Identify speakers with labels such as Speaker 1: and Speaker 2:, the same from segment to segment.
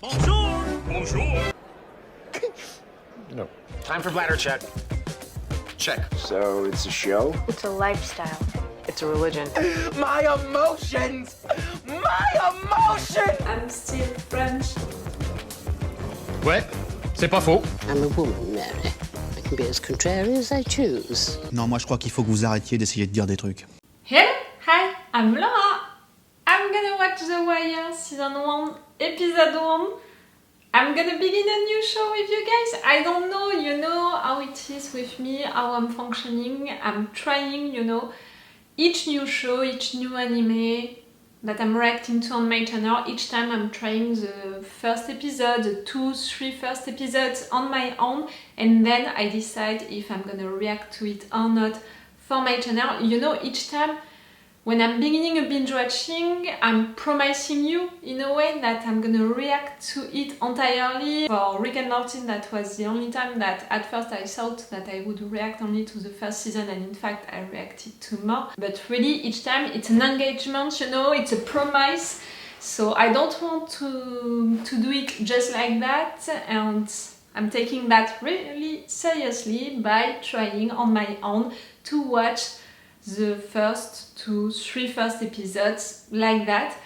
Speaker 1: Bonjour! Bonjour!
Speaker 2: No.
Speaker 1: Time for bladder check. Check.
Speaker 3: So it's a show?
Speaker 4: It's a lifestyle.
Speaker 5: It's a religion.
Speaker 3: My emotions! My emotions!
Speaker 6: I'm still French.
Speaker 2: Ouais, c'est pas faux.
Speaker 7: I'm a woman, Mary. I can be as contrary as I choose.
Speaker 8: Non, moi je crois qu'il faut que vous arrêtiez d'essayer de dire des trucs.
Speaker 6: Hello, hi, I'm Laura. I'm gonna watch The Wire season 1, episode 1. I'm gonna begin a new show with you guys. I don't know, you know how it is with me, how I'm functioning. I'm trying, you know, each new show, each new anime that I'm reacting to on my channel. Each time I'm trying the first episode, the 2-3 first episodes on my own, and then I decide if I'm gonna react to it or not for my channel. You know, each time when I'm beginning a binge watching, I'm promising you in a way that I'm gonna react to it entirely. For Rick and Morty, that was the only time that at first I thought that I would react only to the first season, and in fact I reacted to more. But really each time it's an engagement, you know, it's a promise. So I don't want to do it just like that, and I'm taking that really seriously by trying on my own to watch the first 2-3 first episodes like that.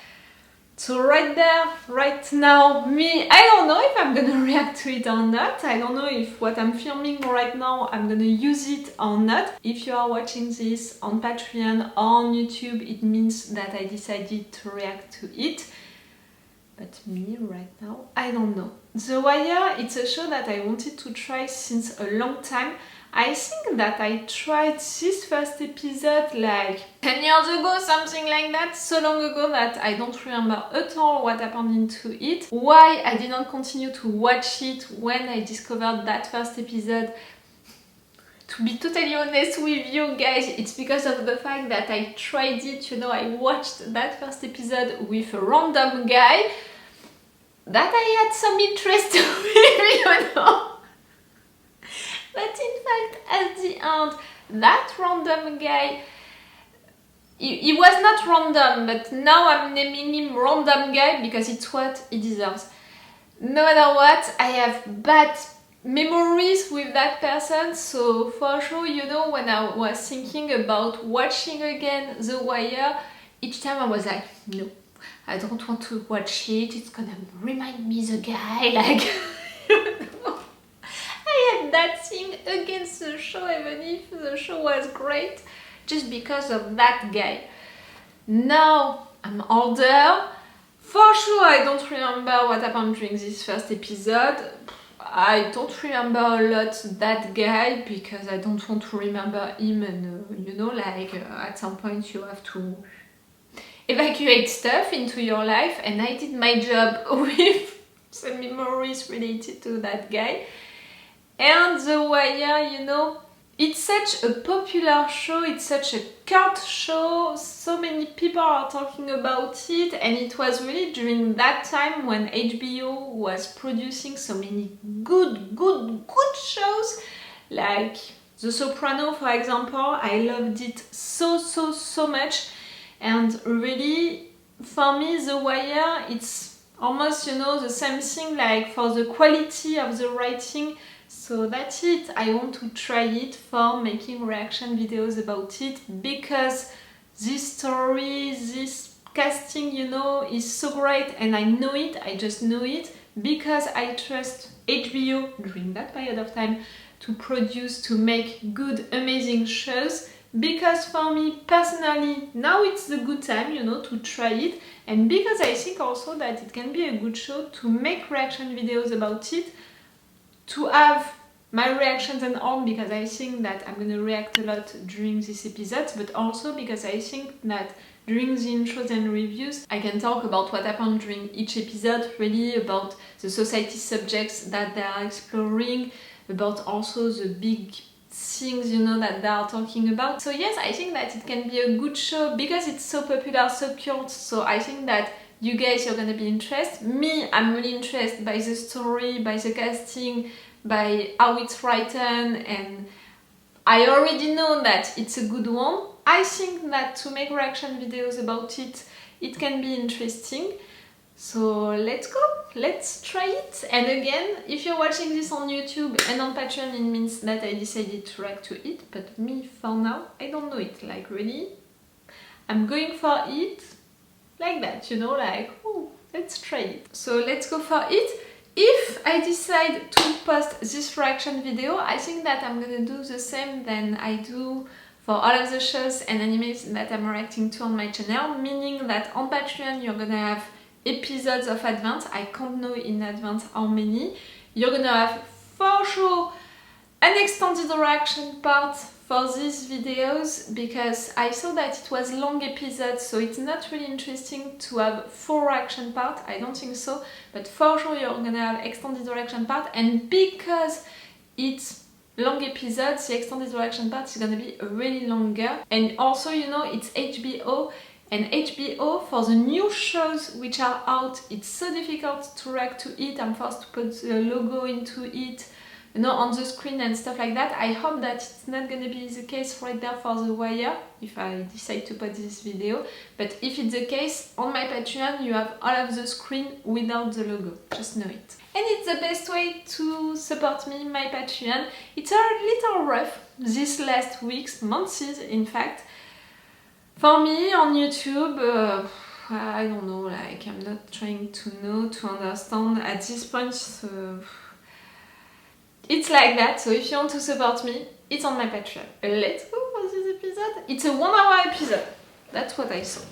Speaker 6: So right there, right now, I don't know if I'm gonna react to it or not. I don't know if what I'm filming right now I'm gonna use it or not. If you are watching this on Patreon or on YouTube, it means that I decided to react to it. But me, right now, I don't know. The Wire, it's a show that I wanted to try since a long time. I think that I tried this first episode like 10 years ago, something like that, so long ago that I don't remember at all what happened into it. Why I didn't continue to watch it when I discovered that first episode, to be totally honest with you guys, it's because of the fact that I tried it, you know, I watched that first episode with a random guy that I had some interest with, you know. But in fact, at the end, that random guy, he was not random, but now I'm naming him random guy because it's what he deserves. No matter what, I have bad memories with that person, so for sure, you know, when I was thinking about watching again The Wire, each time I was like, no, I don't want to watch it, it's gonna remind me the guy, like, you know. I had that thing against the show, even if the show was great, just because of that guy. Now I'm older, for sure I don't remember what happened during this first episode. I don't remember a lot that guy because I don't want to remember him, and you know, like at some point you have to evacuate stuff into your life, and I did my job with the memories related to that guy. And The Wire, you know, it's such a popular show, it's such a cult show, so many people are talking about it, and it was really during that time when HBO was producing so many good shows, like The Sopranos, for example. I loved it so much, and really, for me, The Wire, it's almost, you know, the same thing, like for the quality of the writing. So that's it, I want to try it for making reaction videos about it because this story, this casting, you know, is so great, and I know it, I just know it because I trust HBO during that period of time to produce, to make good, amazing shows, because for me personally, now it's the good time, you know, to try it, and because I think also that it can be a good show to make reaction videos about it, to have my reactions and all, because I think that I'm gonna react a lot during this episode, but also because I think that during the intros and reviews I can talk about what happened during each episode, really about the society subjects that they are exploring, about also the big things, you know, that they are talking about. So yes, I think that it can be a good show because it's so popular, so cute, so I think that you guys are gonna be interested. Me, I'm really interested by the story, by the casting, by how it's written, and I already know that it's a good one. I think that to make reaction videos about it, it can be interesting. So let's go, let's try it. And again, if you're watching this on YouTube and on Patreon, it means that I decided to react to it, but me, for now, I don't know it. Like, really, I'm going for it like that, you know, like, oh, let's try it. So let's go for it. If I decide to post this reaction video, I think that I'm gonna do the same than I do for all of the shows and animes that I'm reacting to on my channel, meaning that on Patreon you're gonna have episodes of advance. I can't know in advance how many. You're gonna have for sure an extended reaction part for these videos, because I saw that it was long episodes, so it's not really interesting to have full reaction part. I don't think so, but for sure you're gonna have extended reaction part, and because it's long episodes, the extended reaction part is gonna be really longer. And also, you know, it's HBO, and HBO, for the new shows which are out, it's so difficult to react to it. I'm forced to put the logo into it, you know, on the screen and stuff like that. I hope that it's not gonna be the case right there for The Wire, if I decide to put this video. But if it's the case, on my Patreon you have all of the screen without the logo, just know it. And it's the best way to support me, my Patreon. It's a little rough these last weeks, months in fact. For me on YouTube, I don't know, like, I'm not trying to know, to understand at this point. It's like that, so if you want to support me, it's on my Patreon. Let's go for this episode. It's a 1 hour episode. That's what I saw.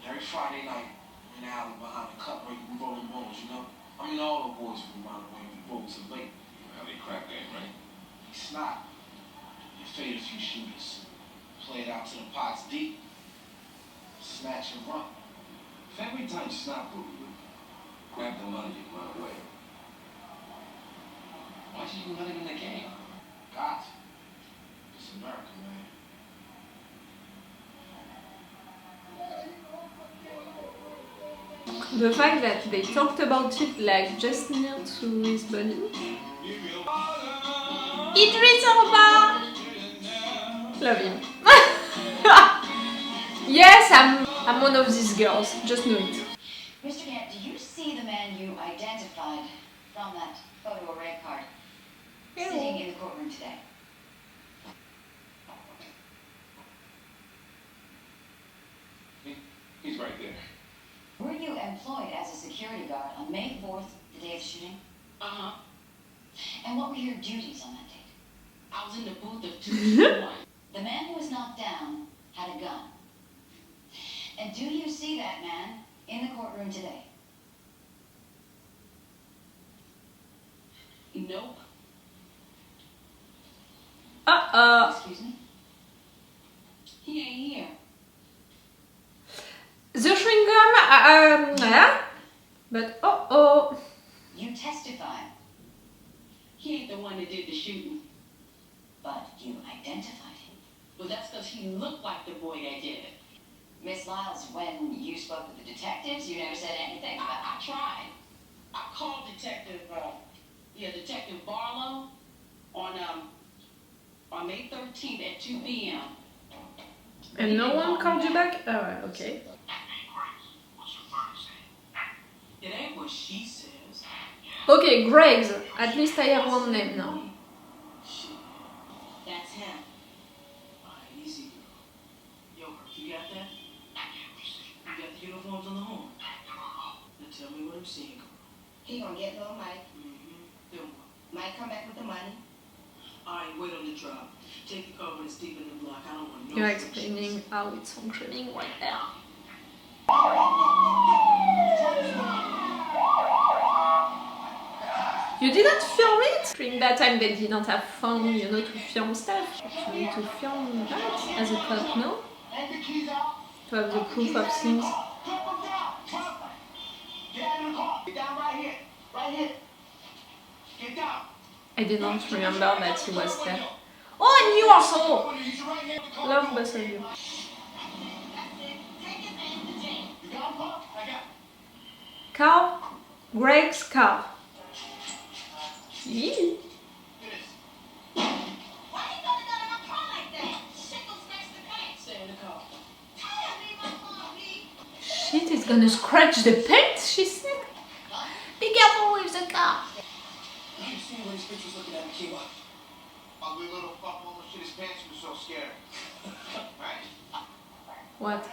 Speaker 4: Every Friday night, we're in the alley behind the cup where we rolling bones, you know? I mean, all the boys from around the way we roll so late. How they crack that, right? He snot. You fade a few shooters. Play it out to the pots deep. Snatch and run. If every time you snot booty, you grab the money and run away. Why'd you even let him in the game? Got to. It's America, man.
Speaker 6: The fact that they talked about it like just near to his body. Idris Elba! Love him. Yes, I'm one of these girls, just know it.
Speaker 5: Mr. Kent, do you see the man you identified from that photo array card sitting in the courtroom today?
Speaker 4: He's right there.
Speaker 5: Were you employed as a security guard on May 4th, the day of the shooting?
Speaker 9: Uh-huh.
Speaker 5: And what were your duties on that date?
Speaker 9: I was in the booth of 221.
Speaker 5: The man who was knocked down had a gun. And do you see that man in the courtroom today?
Speaker 9: Nope.
Speaker 5: Excuse me?
Speaker 9: He ain't here.
Speaker 6: The chewing gum, yeah, but
Speaker 5: You testify,
Speaker 9: He ain't the one that did the shooting.
Speaker 5: but you identified him.
Speaker 9: Well, that's because he looked like the boy that did it.
Speaker 5: Miss Lyles, when you spoke with the detectives, you never said anything about
Speaker 9: I tried. I called Detective Barlow on May 13th at 2 p.m.
Speaker 6: and no one called you back? Oh, okay.
Speaker 9: It ain't what she says.
Speaker 6: Okay, Greg's. At least I have one name now.
Speaker 9: Shit. That's him. Alright, easy, girl. Yo, you got that? You got the uniforms on the horn? Now tell me what I'm seeing, girl.
Speaker 5: He gonna get little Mike.
Speaker 9: Then what?
Speaker 5: Mike come back with the money.
Speaker 9: Alright, wait on the drop. Take the cover and Steve in the block. I don't want no
Speaker 6: You're
Speaker 9: friction.
Speaker 6: explaining how it's functioning right there. You didn't film it? During that time they didn't have phone, you know, to film stuff. You need to film that as a cop, no? To have the proof of things. I didn't remember that he was there. Oh, and you also! Love both of you. Car? Greg's car. Yee. Shit is gonna scratch the paint, she said. Be careful with the car.
Speaker 4: You should see when his bitch was looking at me, Kiwa. Ugly little fuck almost shit his pants, he was so scared. Right?
Speaker 6: What?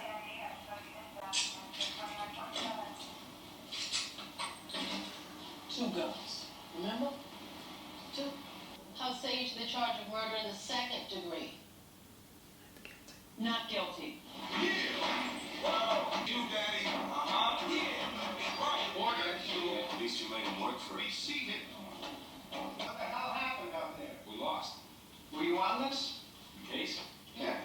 Speaker 9: Two girls. Remember?
Speaker 5: Two. How say you to the charge of murder in the second degree?
Speaker 9: Not guilty.
Speaker 4: You, daddy. Uh-huh. Yeah. Right. Order. At least you made him work for it. We seen it. What the hell happened out there? We lost. Were you on this? Case? Yeah.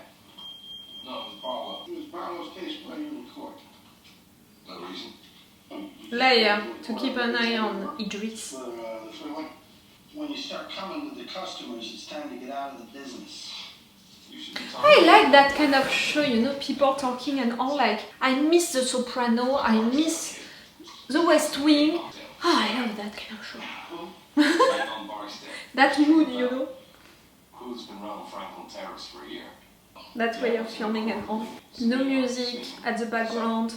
Speaker 4: No, it was Barlow. It was Barlow's case while you were in court. No reason?
Speaker 6: Leia, to keep an eye on Idris.
Speaker 4: When you start coming with the customers, it's time to get out of the business.
Speaker 6: I like that kind of show, you know, people talking and all like, I miss The Soprano, I miss The West Wing. I love that kind of show. That mood, you know.
Speaker 4: Who's been running Franklin Terrace for a year?
Speaker 6: That way of filming and all. No music at the background.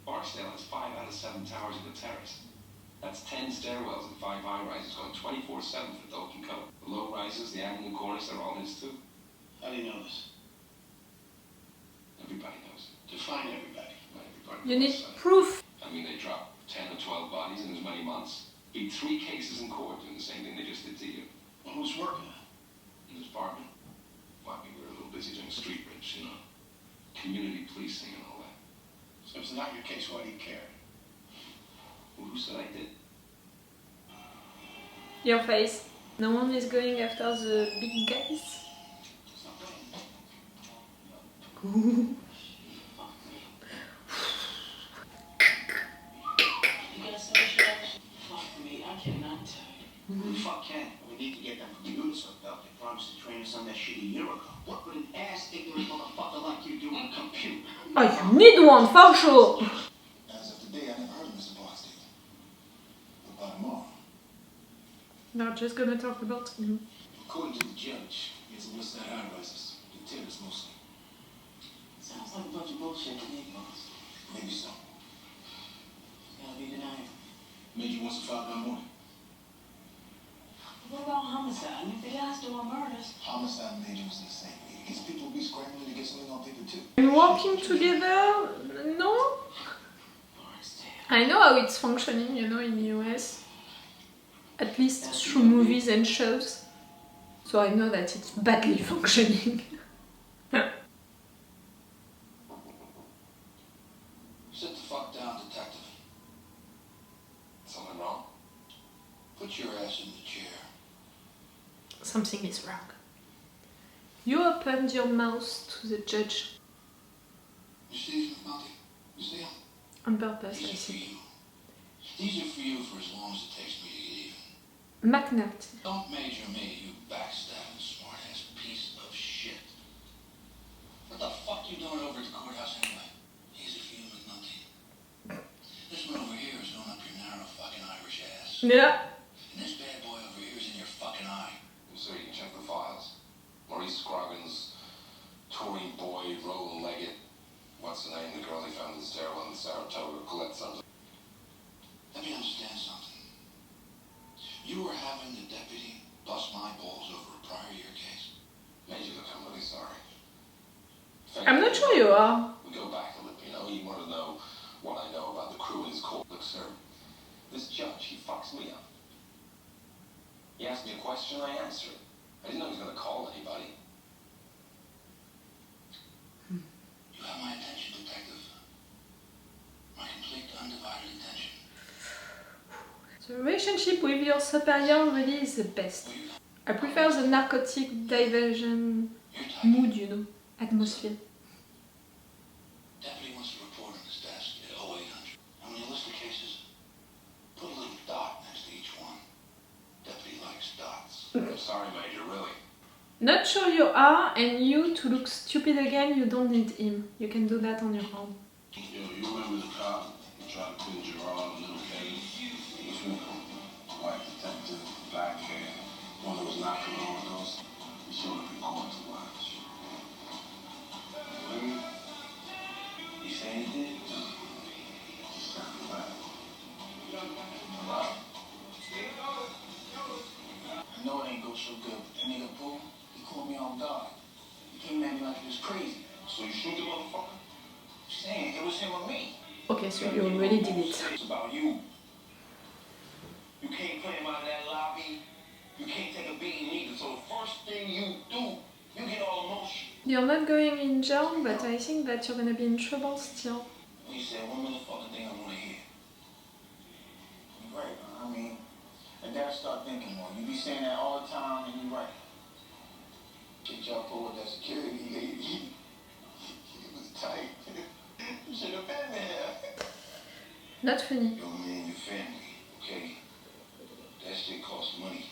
Speaker 4: Barksdale has 5 out of 7 towers in the terrace. That's 10 stairwells and 5 high-rises going 24/7 for Dalton Co. The low-rises, the avenue corners, they're all his too. How do you know this? Everybody knows. Define everybody. Everybody
Speaker 6: You need
Speaker 4: knows.
Speaker 6: proof.
Speaker 4: I mean, they dropped 10 or 12 bodies in as many months. Beat 3 cases in court doing the same thing they just did to you. Well, who's working on it? In his apartment. Well, I mean, we were a little busy doing street rich, you know. Community policing and all that. So if it's not your case, why do you care? Well, who said I did?
Speaker 6: Your face. No one is going after the big guys.
Speaker 9: You gonna say shit? Fuck me, I cannot tell you.
Speaker 4: Who the fuck can? We need to get them from you hooked up. They promised to train us on that shit a year ago. What would an ass-ignorant motherfucker like you do and compute?
Speaker 6: Oh, you need one for sure.
Speaker 4: As of today, I never heard of Mr. Barksdale. What about tomorrow?
Speaker 6: They're just gonna talk about him.
Speaker 4: According to the judge, it's a West Side high-rises. The terrace mostly.
Speaker 9: Sounds like a bunch of bullshit to me, boss.
Speaker 4: Maybe so.
Speaker 9: Gotta be denied.
Speaker 4: Major wants to file by morning.
Speaker 9: What about homicide? I mean, if the guy's doing murders.
Speaker 4: Homicide and Major was in the same meeting. These people will be scrambling to get something on paper too.
Speaker 6: And working together? No? I know how it's functioning, you know, in the US. At least through movies and shows. So I know that it's badly functioning.
Speaker 4: Sit the fuck down, detective. Something wrong? Put your ass in the chair.
Speaker 6: Something is wrong. You opened your mouth to the judge.
Speaker 4: You see these, Monty? You see them?
Speaker 6: On purpose, I
Speaker 4: These are for
Speaker 6: think.
Speaker 4: you. These are for you for as long as it takes me to get even.
Speaker 6: McNulty.
Speaker 4: Don't major me, you backstabbing smart-ass piece of shit. What the fuck you doing over at the courthouse anyway? Easy for you, McNulty. This one over here is going up your narrow fucking Irish ass.
Speaker 6: Yeah.
Speaker 4: And this bad boy over here is in your fucking eye. So you can check the files. Maurice Scroggins, Tory Boyd, Roland Leggett. What's the name? The girl they found in the stairwell in Saratoga, Colette something. Let me understand something. You were having the deputy bust my balls over a prior year case. Major, look, I'm really sorry.
Speaker 6: I'm not sure you are.
Speaker 4: We go back a little, you know. You want to know what I know about the crew in his court. Look, sir, this judge, he fucks me up. He asked me a question, I answered it. I didn't know he was going to call anybody. You have my attention, detective. My complete, undivided attention.
Speaker 6: The relationship with your superior really is the best. I prefer the narcotic diversion mood, you know, atmosphere.
Speaker 4: Deputy wants to report on his desk at 0800. And when you list the cases, put a little dot next to each one. Deputy likes dots. I'm sorry, Major, really.
Speaker 6: Not sure you are, and you, to look stupid again, you don't need him. You can do that on your own.
Speaker 4: You remember the cop who tried to kill Gerard in Little Cave? This one, white detective, black hair, one that was knocking on doors. He showed up in court to watch. You say anything? so good, but that nigga Boo, he caught me off guard. He came at me like he was crazy. So you shoot the motherfucker? I'm saying, it was him or me.
Speaker 6: Okay, so you already did it.
Speaker 4: It's about you. You can't play him out of that lobby. You can't take a beating either. So the first thing you do, you get all emotion.
Speaker 6: You're not going in jail, but I think that you're gonna be in trouble still.
Speaker 4: You said one motherfucking thing I want to hear. You're right, I mean, I gotta start thinking more. You be saying that all the time, and you're right. Get y'all pulled with that security lady. He was tight. You should have been there.
Speaker 6: Not funny.
Speaker 4: Yo, man, your family, okay? That shit costs money.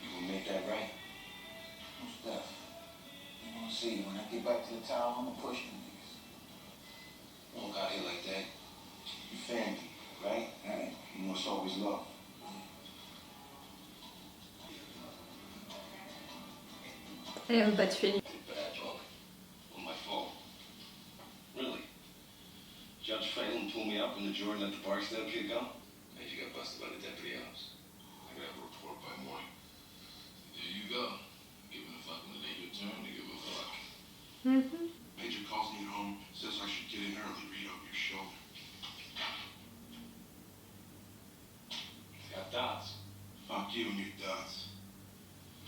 Speaker 4: You gonna make that right? No stuff. You gonna see, when I get back to the tower, I'm gonna push them niggas. Walk out here like that. Your family, right? Right. You must always love.
Speaker 6: I have a bad feeling.
Speaker 4: Bad dog. Well, my fault. Really? Judge Phelan pulled me up when the jury let the Barksdale kid go? And you got busted by the deputy ops. I got a report by morning. There you go. Giving a fuck when they your turn to give a fuck. Major calls me at home, says I should get in early, read over your shoulder. He's got dots. Fuck you and your dots.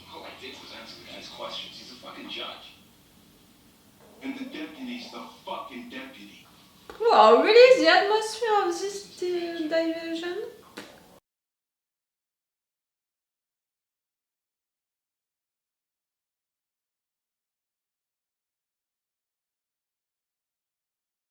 Speaker 4: All I did was answer the guy's questions. He's a fucking judge. And the deputy's the fucking deputy.
Speaker 6: Wow, really? The atmosphere of this diversion?